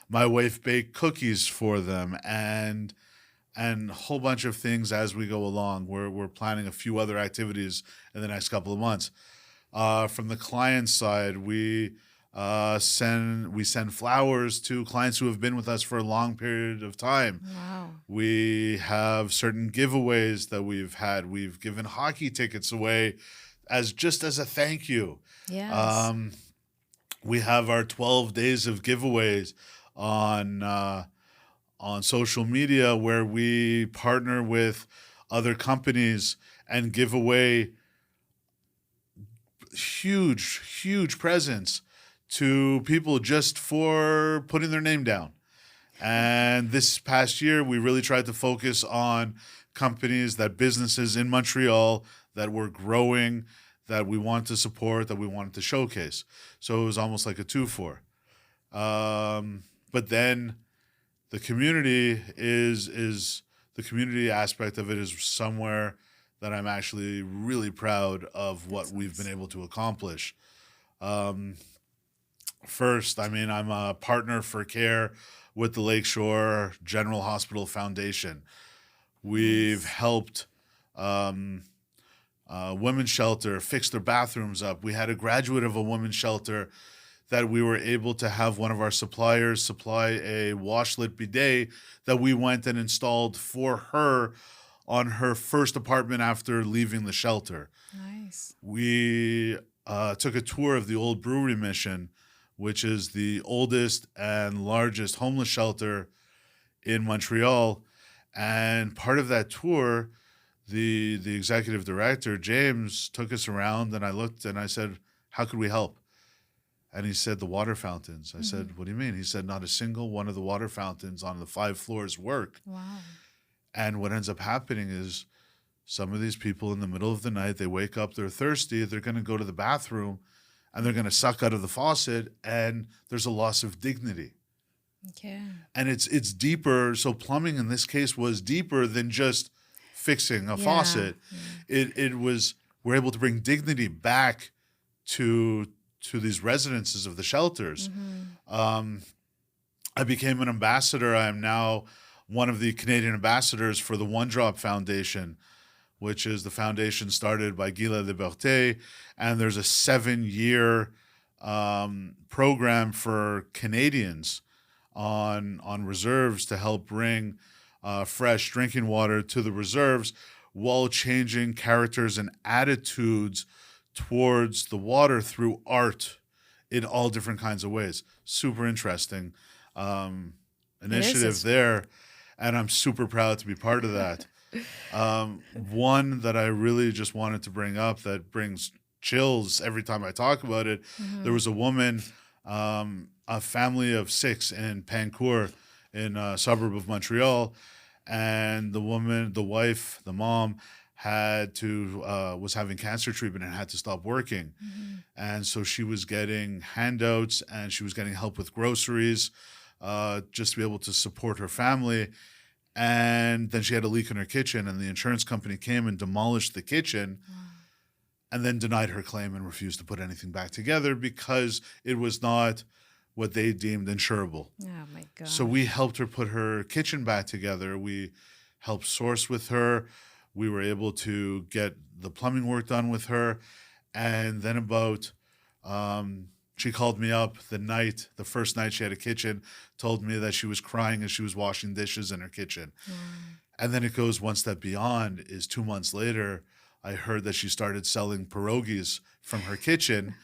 my wife baked cookies for them, and a whole bunch of things as we go along. We're planning a few other activities in the next couple of months. From the client side, we send flowers to clients who have been with us for a long period of time.
Wow.
We have certain giveaways that we've had. We've given hockey tickets away as a thank you.
Yes.
We have our 12 days of giveaways on social media, where we partner with other companies and give away huge presents to people just for putting their name down. And this past year, we really tried to focus on businesses in Montreal that were growing, that we wanted to support, that we wanted to showcase. So it was almost like a 2-for. But then the community the community aspect of it is somewhere that I'm actually really proud of what we've been able to accomplish. First, I'm a partner for care with the Lakeshore General Hospital Foundation. We've helped women's shelter fix their bathrooms up. We had a graduate of a women's shelter that we were able to have one of our suppliers supply a washlet bidet that we went and installed for her on her first apartment after leaving the shelter.
Nice.
We took a tour of the old Brewery Mission, which is the oldest and largest homeless shelter in Montreal. And part of that tour, the executive director, James, took us around, and I looked and I said, how could we help? And he said, the water fountains. I said, what do you mean? He said, not a single one of the water fountains on the 5 floors work.
Wow.
And what ends up happening is some of these people in the middle of the night, they wake up, they're thirsty, they're going to go to the bathroom, and they're going to suck out of the faucet, and there's a loss of dignity.
Okay.
And it's deeper. So plumbing in this case was deeper than just fixing a faucet. Yeah. It was, we're able to bring dignity back to these residences of the shelters. I became an ambassador. I am now one of the Canadian ambassadors for the One Drop Foundation, which is the foundation started by Guy Liberté. And there's a 7-year program for Canadians on reserves to help bring fresh drinking water to the reserves while changing characters and attitudes towards the water through art in all different kinds of ways. Super interesting initiative there, and I'm super proud to be part of that. One that I really just wanted to bring up that brings chills every time I talk about it, there was a woman, a family of 6 in Pancourt, in a suburb of Montreal, and the woman, the wife, the mom, was having cancer treatment and had to stop working. And so she was getting handouts and she was getting help with groceries just to be able to support her family. And then she had a leak in her kitchen, and the insurance company came and demolished the kitchen and then denied her claim and refused to put anything back together because it was not what they deemed insurable.
Oh, my God.
So we helped her put her kitchen back together. We helped source with her. We were able to get the plumbing work done with her. And then she called me up the first night she had a kitchen, told me that she was crying as she was washing dishes in her kitchen. And then it goes one step beyond, is 2 months later, I heard that she started selling pierogies from her kitchen.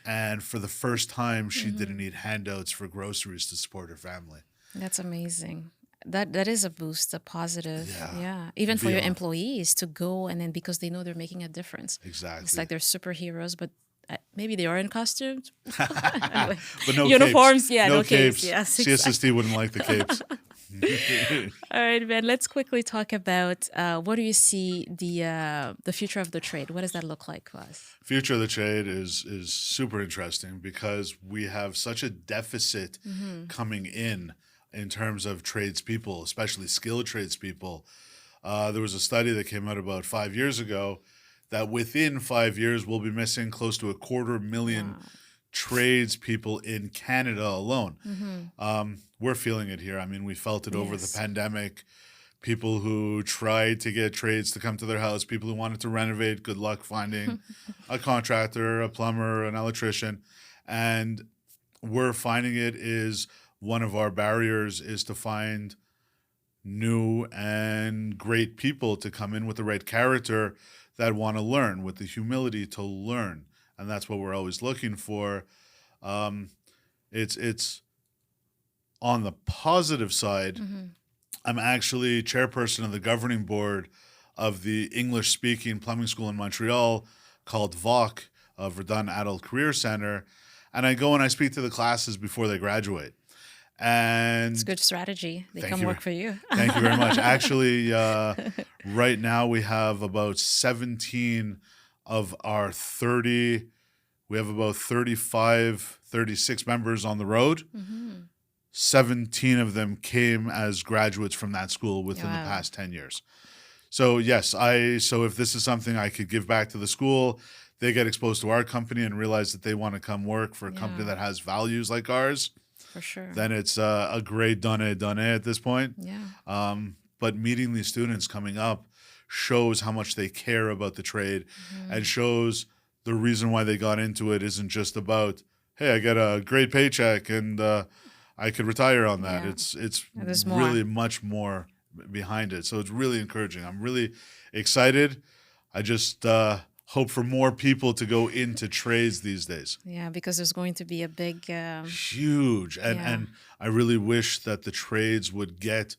And for the first time, she didn't need handouts for groceries to support her family.
That's amazing. That is a boost, a positive. Yeah. Even for your employees to go, and then because they know they're making a difference.
Exactly.
It's like they're superheroes, but maybe they are in costumes.
But no
uniforms.
Capes.
Yeah, no capes.
Yes,
exactly.
CSST wouldn't like the capes.
All right, Ben, let's quickly talk about what do you see the future of the trade? What does that look like for us?
Future of the trade is super interesting because we have such a deficit coming in terms of tradespeople, especially skilled tradespeople. There was a study that came out about 5 years ago that within 5 years we'll be missing close to 250,000
Wow.
tradespeople in Canada alone.
Mm-hmm.
We're feeling it here. I mean, we felt it over the
Yes.
pandemic. People who tried to get trades to come to their house, people who wanted to renovate, good luck finding a contractor, a plumber, an electrician. And we're finding it is one of our barriers is to find new and great people to come in with the right character that want to learn, with the humility to learn. And that's what we're always looking for. Um, it's on the positive side.
Mm-hmm.
I'm actually chairperson of the governing board of the English speaking plumbing school in Montreal called VOC, Verdun Adult Career Center. And I go and I speak to the classes before they graduate. And
It's good strategy. They
thank
come
you.
work for you.
Thank you very much. Actually, right now we have about 17 of our 30, we have about 35, 36 members on the road.
Mm-hmm.
17 of them came as graduates from that school within the past 10 years. So yes, so if this is something I could give back to the school, they get exposed to our company and realize that they want to come work for a company that has values like ours.
For sure.
Then it's a great done at this point.
Yeah.
But meeting these students coming up shows how much they care about the trade and shows the reason why they got into it isn't just about, hey, I get a great paycheck and I could retire on that.
Yeah.
It's
There's more.
really much more behind it. So it's really encouraging. I'm really excited. I just hope for more people to go into trades these days.
Yeah, because there's going to be a big
Huge. And I really wish that the trades would get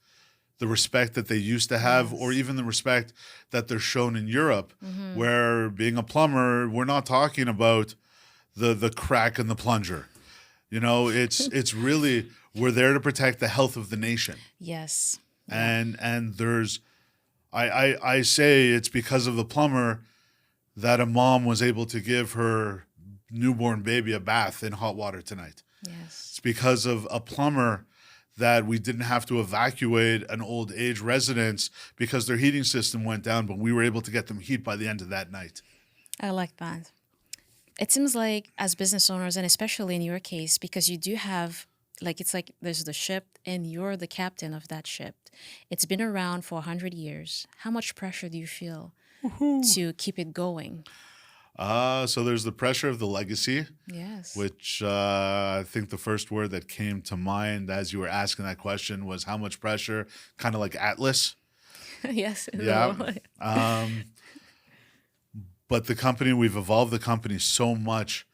the respect that they used to have, or even the respect that they're shown in Europe, where being a plumber, we're not talking about the crack and the plunger. You know, it's really, we're there to protect the health of the nation.
Yes.
And there's, I say it's because of the plumber that a mom was able to give her newborn baby a bath in hot water tonight.
Yes.
It's because of a plumber that we didn't have to evacuate an old age residence because their heating system went down, but we were able to get them heat by the end of that night.
I like that. It seems like as business owners, and especially in your case, because you do have, like, it's like there's the ship and you're the captain of that ship. It's been around for 100 years. How much pressure do you feel to keep it going?
So there's the pressure of the legacy,
Yes.
which I think the first word that came to mind as you were asking that question was how much pressure, kind of like Atlas.
Yes.
Yeah. But the company, we've evolved the company so much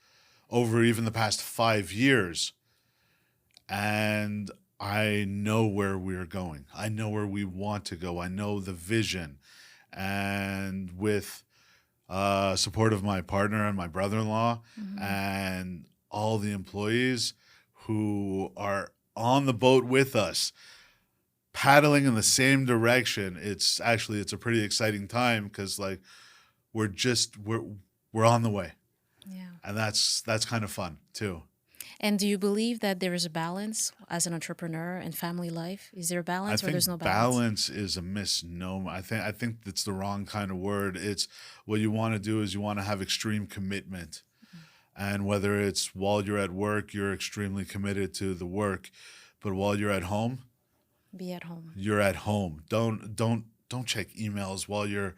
over even the past 5 years. And I know where we're going. I know where we want to go. I know the vision. And with support of my partner and my brother-in-law and all the employees who are on the boat with us, paddling in the same direction, it's a pretty exciting time because like we're on the way.
Yeah.
And that's kind of fun too.
And do you believe that there is a balance as an entrepreneur and family life? Is there a balance or there's no balance?
Balance is a misnomer. I think that's the wrong kind of word. It's what you want to do is you want to have extreme commitment. And whether it's while you're at work, you're extremely committed to the work, but while you're at home,
Be at home.
you're at home. Don't check emails while you're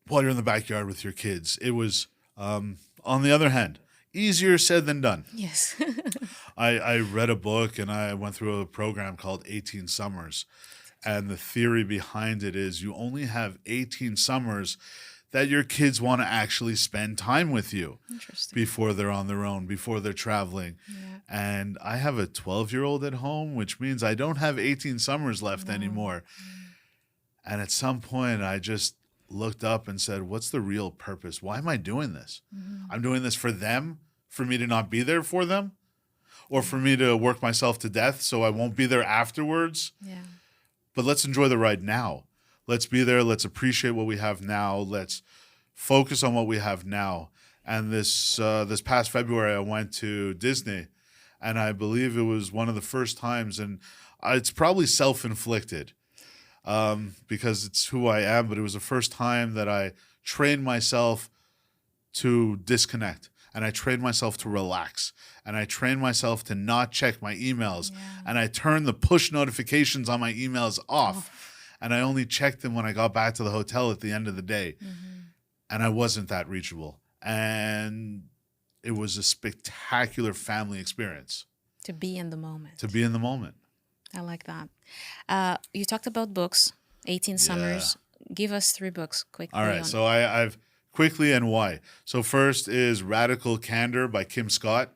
in the backyard with your kids. It was on the other hand, easier said than done.
Yes.
I read a book and I went through a program called 18 Summers. And the theory behind it is you only have 18 summers that your kids want to actually spend time with you
Interesting.
before they're on their own, before they're traveling.
Yeah.
And I have a 12-year-old at home, which means I don't have 18 summers left anymore. And at some point, I just looked up and said, what's the real purpose? Why am I doing this? I'm doing this for them, for me to not be there for them, or for me to work myself to death so I won't be there afterwards.
Yeah.
But let's enjoy the ride now. Let's be there. Let's appreciate what we have now. Let's focus on what we have now. And this past February, I went to Disney, and I believe it was one of the first times, and it's probably self-inflicted. because it's who I am. But it was the first time that I trained myself to disconnect, and I trained myself to relax, and I trained myself to not check my emails,
Yeah.
and I turned the push notifications on my emails off, and I only checked them when I got back to the hotel at the end of the day, and I wasn't that reachable. And it was a spectacular family experience
To be in the moment.
to be in the moment.
I like that. You talked about books, 18
Yeah.
Summers. Give us 3 books quickly.
All right. So I've quickly and why. So first is Radical Candor by Kim Scott.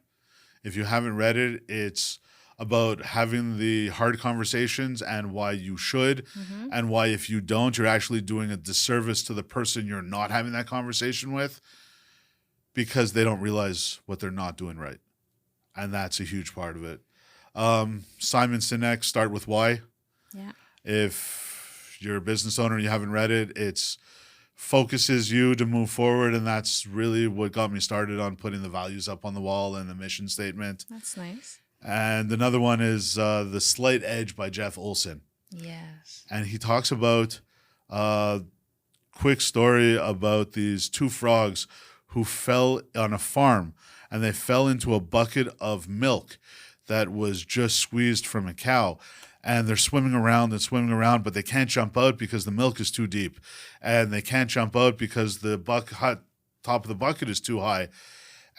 If you haven't read it, it's about having the hard conversations and why you should, and why if you don't, you're actually doing a disservice to the person you're not having that conversation with, because they don't realize what they're not doing right. And that's a huge part of it. Simon Sinek, Start With Why.
Yeah.
If you're a business owner and you haven't read it, it's focuses you to move forward, and that's really what got me started on putting the values up on the wall and the mission statement.
That's nice.
And another one is The Slight Edge by Jeff Olson.
Yes.
And he talks about a quick story about these 2 frogs who fell on a farm, and they fell into a bucket of milk that was just squeezed from a cow. And they're swimming around and swimming around, but they can't jump out because the milk is too deep. And they can't jump out because the top of the bucket is too high.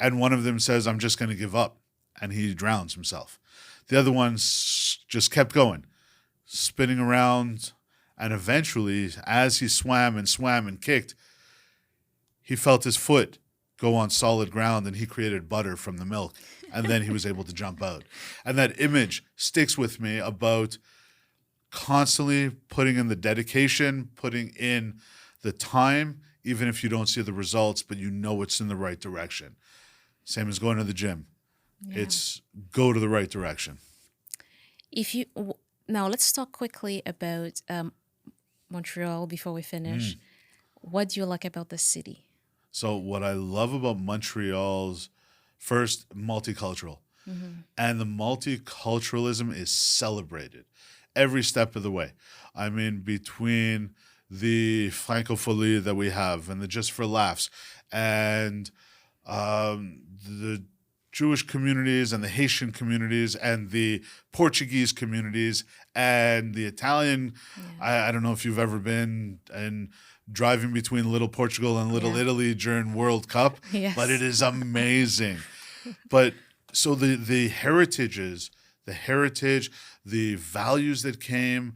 And one of them says, I'm just going to give up. And he drowns himself. The other one just kept going, spinning around. And eventually, as he swam and kicked, he felt his foot go on solid ground, and he created butter from the milk. And then he was able to jump out. And that image sticks with me about constantly putting in the dedication, putting in the time, even if you don't see the results, but you know it's in the right direction. Same as going to the gym.
Yeah.
It's go to the right direction.
Now let's talk quickly about Montreal before we finish. What do you like about the city?
So what I love about Montreal's, first, multicultural. And the multiculturalism is celebrated every step of the way. I mean, between the francophonie that we have and the Just for Laughs and the Jewish communities and the Haitian communities and the Portuguese communities and the Italian. I don't know if you've ever been and driving between Little Portugal and Little Italy during World Cup, but it is amazing. But so the heritage, the values that came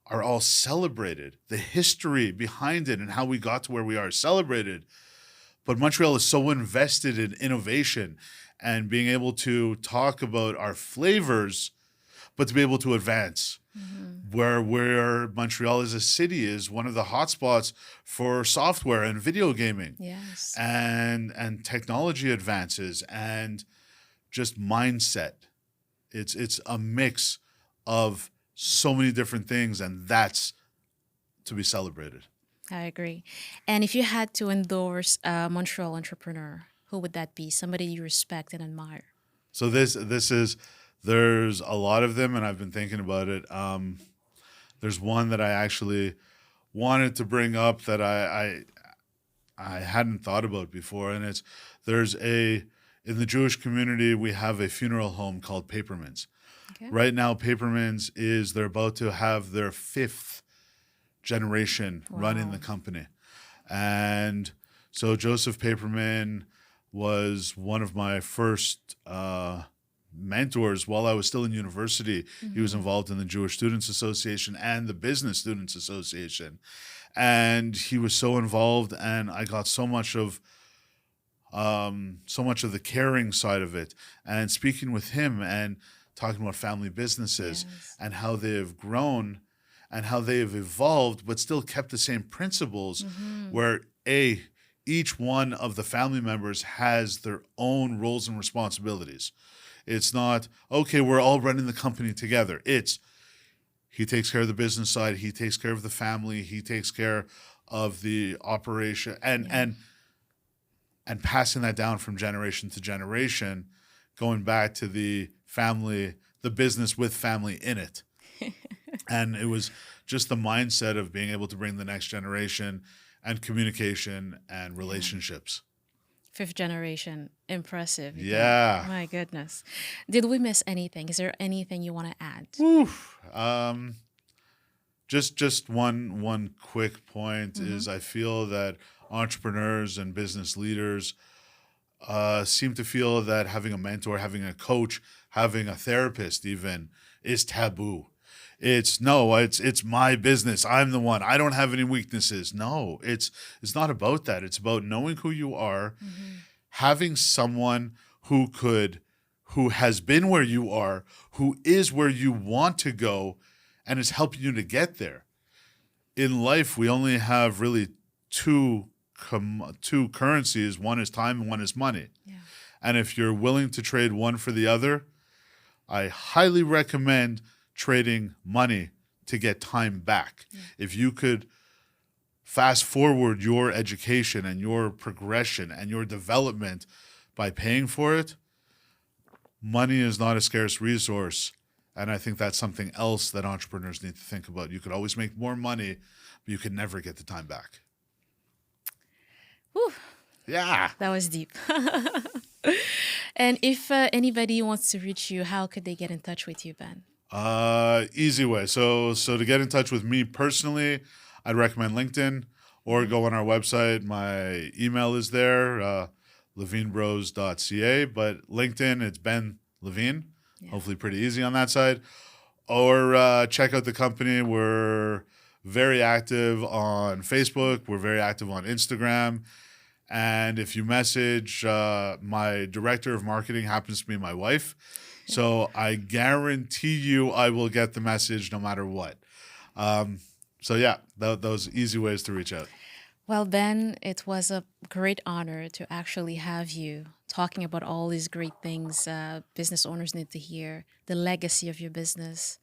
are all celebrated. The history behind it and how we got to where we are is celebrated. But Montreal is so invested in innovation and being able to talk about our flavors, but to be able to advance. Where Montreal as a city is one of the hotspots for software and video gaming.
Yes.
And technology advances and just mindset. It's a mix of so many different things, and that's to be celebrated.
I agree. And if you had to endorse a Montreal entrepreneur, who would that be? Somebody you respect and admire.
So this is, there's a lot of them, and I've been thinking about it. There's one that I actually wanted to bring up that I hadn't thought about before, and it's in the Jewish community we have a funeral home called Paperman's.
Okay.
Right now, Paperman's they're about to have their 5th generation running the company, and so Joseph Paperman was one of my first mentors while I was still in university. He was involved in the Jewish Students Association and the Business Students Association. And he was so involved, and I got so much of the caring side of it. And speaking with him and talking about family businesses and how they have grown and how they have evolved, but still kept the same principles where each one of the family members has their own roles and responsibilities. It's not, okay, we're all running the company together. It's, he takes care of the business side, he takes care of the family, he takes care of the operation, and passing that down from generation to generation, going back to the family, the business with family in it. And it was just the mindset of being able to bring the next generation and communication and
Yeah.
relationships.
Fifth generation. Impressive again.
Yeah.
My goodness. Did we miss anything? Is there anything you want to add?
Whew. Just one quick point
Mm-hmm.
is I feel that entrepreneurs and business leaders seem to feel that having a mentor, having a coach, having a therapist even is taboo. It's no, it's my business. I'm the one. I don't have any weaknesses. No, it's not about that. It's about knowing who you are,
Mm-hmm.
having someone who has been where you are, who is where you want to go, and is helping you to get there. In life, we only have really two currencies. One is time and one is money.
Yeah.
And if you're willing to trade one for the other, I highly recommend trading money to get time back.
Yeah.
If you could fast forward your education and your progression and your development by paying for it, money is not a scarce resource. And I think that's something else that entrepreneurs need to think about. You could always make more money, but you can never get the time back.
Whew,
Yeah.
that was deep. And if anybody wants to reach you, how could they get in touch with you, Ben?
Easy way. So to get in touch with me personally, I'd recommend LinkedIn or go on our website. My email is there, levinebros.ca. But LinkedIn, it's Ben Levine.
Yeah.
Hopefully pretty easy on that side. Or check out the company. We're very active on Facebook. We're very active on Instagram. And if you message, my director of marketing happens to be my wife. So I guarantee you I will get the message no matter what. So yeah, those easy ways to reach out.
Well, Ben, it was a great honor to actually have you talking about all these great things business owners need to hear, the legacy of your business,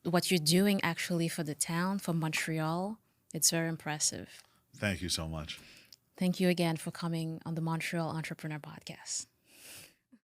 what you're doing actually for the town, for Montreal. It's very impressive.
Thank you so much.
Thank you again for coming on the Montreal Entrepreneur Podcast.